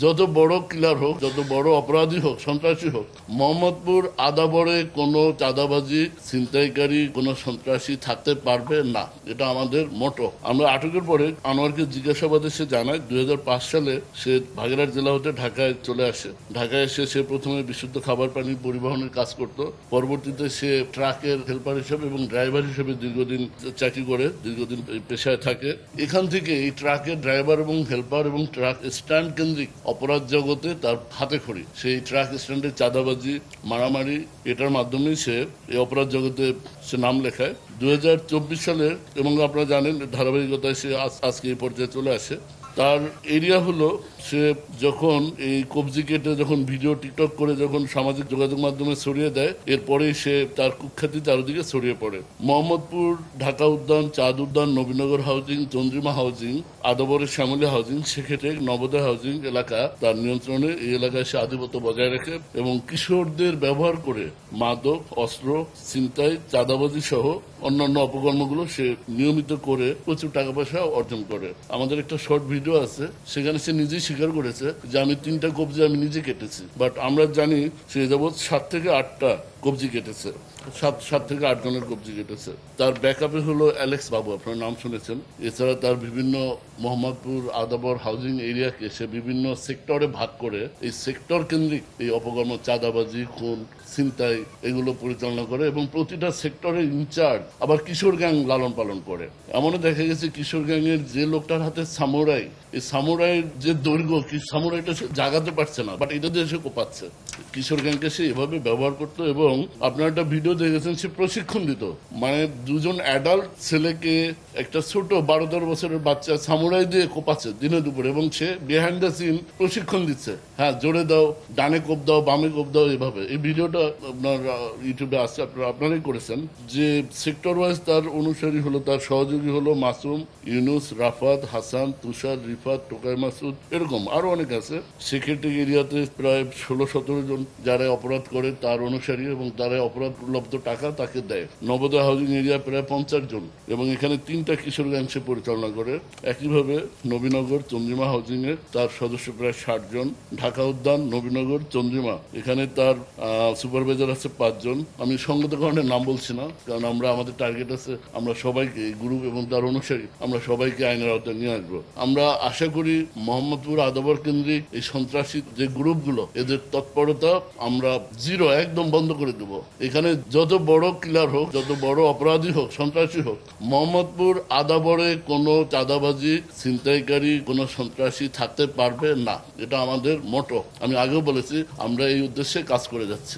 যত বড় কিলার হোক, যত বড় অপরাধী হোক, সন্ত্রাসী হোক, মোহাম্মদপুর আদাবরে কোনো চাঁদাবাজি, ছিনতাইকারী, কোনো সন্ত্রাসী থাকতে পারবে না। এটা আমাদের মোটো। আমরা আটকের পরে আনোয়ারকে জিজ্ঞাসাবাদে সে জানায় 2005 সালে সে ভাগেরহাট জেলা হতে ঢাকায় চলে আসে। ঢাকায় এসে সে প্রথমে বিশুদ্ধ খাবার পানি পরিবহনের কাজ করত। পরবর্তীতে সে ট্রাকের হেল্পার হিসেবে এবং ড্রাইভার হিসেবে দীর্ঘদিন চাকরি করে, দীর্ঘদিন পেশায় থাকে। এখান থেকে এই ট্রাকের ড্রাইভার এবং হেল্পার এবং ট্রাক স্ট্যান্ড কেন্দ্রিক অপরাধ জগতে তার হাতে খড়ি। সেই ট্রাক স্ট্যান্ডে চাঁদাবাজি, মারামারি, এটার মাধ্যমেই সে এই অপরাধ জগতে সে নাম লেখায়। 2024 সালে, এবং আপনারা জানেন ধারাবাহিকতায় সে আজকে এই পর্যায়ে চলে আসে। তার এরিয়া হলো, সে যখন এই কবজি কেটে যখন ভিডিও টিকটক করে যখন সামাজিক যোগাযোগ মাধ্যমে ছড়িয়ে দেয়, এরপরেই সে তার কুখ্যাতি চারদিকে ছড়িয়ে পড়ে। মোহাম্মদপুর, ঢাকা উদ্যান, চাঁদ উদ্যান, নবীনগর হাউজিং, চন্দ্রিমা হাউজিং, আদাবরের শ্যামলী হাউজিং, সেক্ষেত্রে নবোদয় হাউজিং এলাকা তার নিয়ন্ত্রণে। এই এলাকায় সে আধিপত্য বজায় রাখে এবং কিশোরদের ব্যবহার করে মাদক, অস্ত্র, ছিনতাই, চাঁদাবাজি সহ অন্যান্য অপকর্মগুলো সে নিয়মিত করে প্রচুর টাকা পয়সা অর্জন করে। আমাদের একটা শর্ট ভিডিও আছে, সেখানে সে নিজেই স্বীকার করেছে যে আমি 3টা কবজি আমি নিজে কেটেছি। বাট আমরা জানি সে যাবৎ 7 থেকে 8টা কবজি কেটেছে, 7 থেকে 8 জনের কবজি কেটেছে। তার ব্যাকআপে হলো অ্যালেক্স বাবু, আপনার নাম শুনেছেন। এছাড়া তার বিভিন্ন মোহাম্মদপুর আদাবর হাউজিং এরিয়াকে সে বিভিন্ন সেক্টরে ভাগ করে এই সেক্টর কেন্দ্রিক এই অপকর্ম, চাঁদাবাজি, খুন, ছিনতাই এগুলো পরিচালনা করে এবং প্রতিটা সেক্টরের ইনচার্জ আবার কিশোর গ্যাং লালন পালন করে। এমনও দেখা গেছে কিশোর গ্যাংয়ের যে লোকটার হাতে সামুরাই, এই সামুরাইয়ের যে দৈর্ঘ্য, সামুরাইটা সে জাগাতে পারছে না, বাট এটা দিয়ে সে কোপাচ্ছে। কিশোর গ্যাংকে সে এভাবে ব্যবহার করতো এবং আপনার একটা ভিডিও দেখেছেন, সে প্রশিক্ষণ দিত। মানে 2জন অ্যাডাল্ট ছেলেকে একটা ছোট 12-13 বছরের বাচ্চা সামুরাই দিয়ে কোপাচ্ছে দিনে দুপুরে, এবং সে বিহাইন্ড দ্য সিন প্রশিক্ষণ দিচ্ছে। হ্যাঁ, জোরে দাও, ডানে কোপ দাও, বামে কোপ দাও, এভাবে। এই ভিডিওটা আপনার ইউটিউবে আসছে, আপনারাই করেছেন। যে সেক্টর ওয়াইজ তার অনুসারী হলো, তার সহযোগী হলো মাসুম, ইউনুস, রাফাত, হাসান, তুষার, রিফাত, টোকাই মাসুদ, এরকম আরো অনেক আছে। সেক্ষেত্রে এরিয়াতে প্রায় 16-17 জন যারা অপরাধ করে তার অনুসারী এবং তারা অপরাধ উপলব্ধ টাকা তাকে দেয়। নবোদয় হাউজিং এরিয়া প্রায় 50 জন এবং এখানে 3টা কিশোর গ্যাং সে পরিচালনা করে। একইভাবে নবীনগর, চন্দ্রিমা হাউজিং এর তার সদস্য প্রায় 60 জন। ঢাকা উদ্যান, নবীনগর, চন্দ্রিমা, এখানে তার সুপারভাইজার আছে 5 জন। আমি সঙ্গত কারণে নাম বলছি না, কারণ আমরা আমাদের টার্গেট আছে আমরা সবাইকে, এই গ্রুপ এবং তার অনুসারী, আমরা সবাইকে আইনের আওতায় নিয়ে আসবো। আমরা আশা করি মোহাম্মদপুর আদাবর কেন্দ্রিক এই সন্ত্রাসী যে গ্রুপগুলো, এদের তৎপরতা আমরা জিরো, একদম বন্ধ করে দেব। এখানে যত বড় কিলার হোক, যত বড় অপরাধী হোক, সন্ত্রাসী হোক, মোহাম্মদপুর আদাবরে কোনো চাঁদাবাজি, ছিনতাইকারী, কোনো সন্ত্রাসী থাকতে পারবে না। এটা আমাদের মোটো। আমি আগেও বলেছি, আমরা এই উদ্দেশ্যে কাজ করে যাচ্ছি।